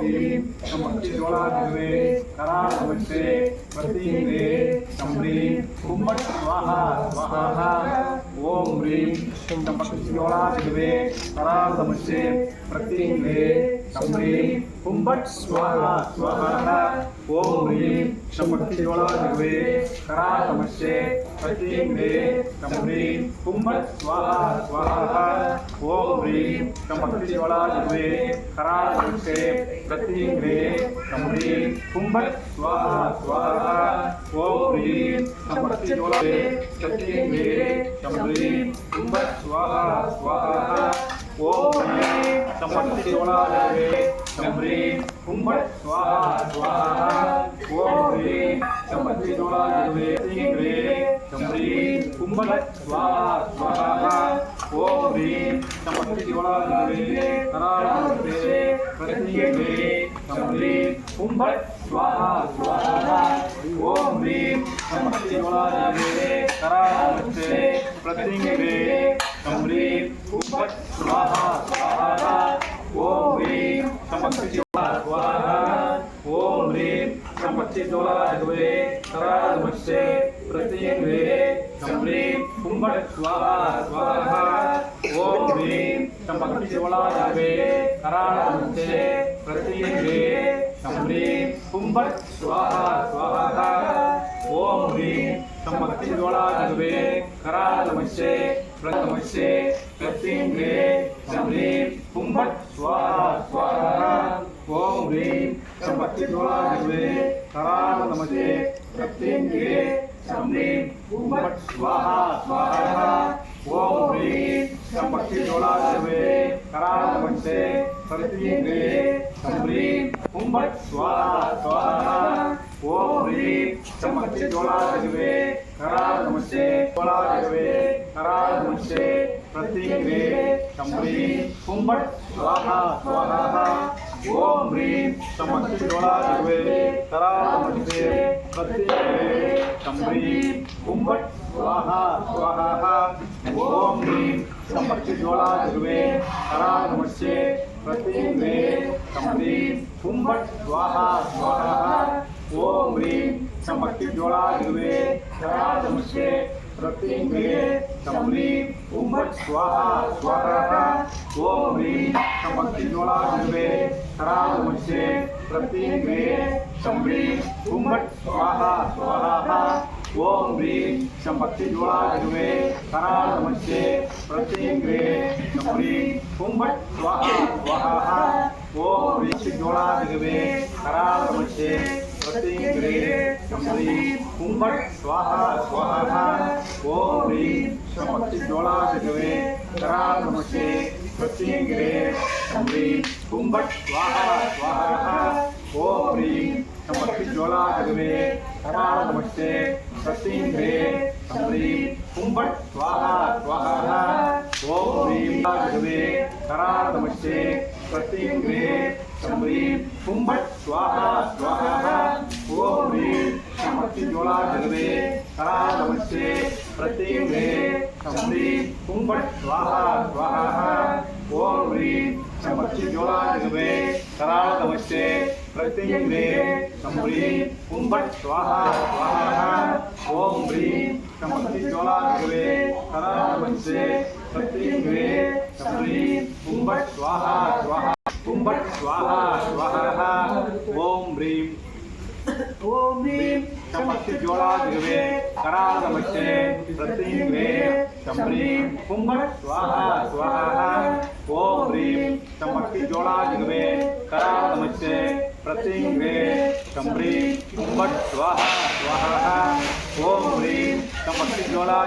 ह्रीं शमक्तिज्वाला जिह्वे कराळ नमस्ते प्रतीङ्गे शम्रीं कुम्भट स्वाहा स्वाहा ओम ह्रीं शमक्तिज्वाला जिह्वे कराळ नमस्ते प्रतीङ्गे शम्रीं कुम्भट स्वाहा स्वाहा ओम ह्रीं शमक्तिज्वाला जिह्वे कराळ नमस्ते प्रतीङ्गे शम्रीं कुम्भट स्वाहा स्वाहा ओम ह्रीं शमक्तिज्वाला जिह्वे कराळ नमस्ते प्रतीङ्गे शम्रीं कुम्भट स्वाहा स्वाहा ओम ह्रीं शमक्तिज्वाला प्रतीङ्गे शम्रीं कुम्भट स्वाहा स्वाहा ओम ह्रीं शमक्तिज्वाला शम्रीं कुम्भट स्वाहा स्वाहा ओम ह्रीं शमक्तिज्वाला प्रतीङ्गे शम्रीं कुम्भट स्वाहा स्वाहा ओम ह्रीं शमक्तिज्वाला कराळ नमस्ते प्रतीङ्गे शम्रीं कुम्भट स्वाहा स्वाहा ओम ह्रीं शमक्तिज्वाला कराळ नमस्ते प्रतीङ्गे शम्रीं कुम्भट स्वाहा स्वाहा ओम ह्रीं शमक्तिज्वाला स्वाहा ओम ह्रीं शमक्तिज्वाला कराळ नमस्ते प्रतीङ्गे शम्रीं कुम्भट स्वाहा स्वाहा ओम ह्रीं शमक्तिज्वाला कराळ नमस्ते प्रतीङ्गे शम्रीं कुम्भट स्वाहा स्वाहा ओम ह्रीं शमक्तिज्वाला कराळ नमस्ते प्रतीङ्गे शम्रीं कुम्भट स्वाहा स्वाहा ओम ह्रीं शमक्तिज्वाला कराळ नमस्ते प्रतीङ्गे शम्रीं कुम्भट स्वाहा स्वाहा ओम ह्रीं शमक्तिज्वाला कराळ नमस्ते प्रतीङ्गे शम्रीं कुम्भट स्वाहा स्वाहा ओम ह्रीं शमक्तिज्वाला कराळ नमस्ते कराळ नमस्ते प्रतीङ्गे शम्रीं कुम्भट स्वाहा स्वाहा ओम ह्रीं शमक्तिज्वाला कराळ नमस्ते प्रतीङ्गे शम्रीं कुम्भट स्वाहा स्वाहा ओम ह्रीं शमक्तिज्वाला कराळ नमस्ते प्रतीङ्गे शम्रीं कुम्भट स्वाहा स्वाहा ओम ह्रीं शमक्तिज्वाला कराळ नमस्ते प्रतीङ्गे शम्रीं कुम्भट स्वाहा स्वाहा ओम ह्रीं शमक्तिज्वाला कराळ नमस्ते प्रतीङ्गे शम्रीं कुम्भट स्वाहा स्वाहा ओम ह्रीं शमक्तिज्वाला कराळ नमस्ते प्रतीङ्गे शम्रीं कुम्भट स्वाहा स्वाहा ओम ह्रीं शमक्तिज्वाला कराळ नमस्ते प्रतीङ्गे शम्रीं कुम्भट स्वाहा स्वाहा ओम ह्रीं शमक्तिज्वाला कराळ नमस्ते प्रतीङ्गे शम्रीं कुम्भट स्वाहा स्वाहा ओम ह्रीं शमक्तिज्वाला कराळ नमस्ते प्रतीङ्गे शम्रीं कुम्भट स्वाहा स्वाहा ओम ह्रीं कराळ नमस्ते प्रतीङ्गे शम्रीं कुम्भट स्वाहा स्वाहा ओम ह्रीं शमक्तिज्वाला कराळ नमस्ते प्रतीङ्गे शम्रीं कुम्भट स्वाहा स्वाहा ओम ह्रीं शमक्तिज्वाला कराळ नमस्ते प्रतीङ्गे शम्रीं कुम्भट स्वाहा स्वाहा ओम ह्रीं शमक्तिज्वाला कराळ नमस्ते प्रतीङ्गे शम्रीं कुम्भट स्वाहा स्वाहा कुम्भट स्वाहा स्वाहा ओम ह्रीं शमक्तिज्वाला कराळ नमस्ते प्रतीङ्गे शम्रीं कुम्भट स्वाहा स्वाहा ओम ह्रीं शमक्तिज्वाला कराळ नमस्ते प्रतीङ्गे शम्रीं कुम्भट स्वाहा स्वाहा ओम ह्रीं शमक्तिज्वाला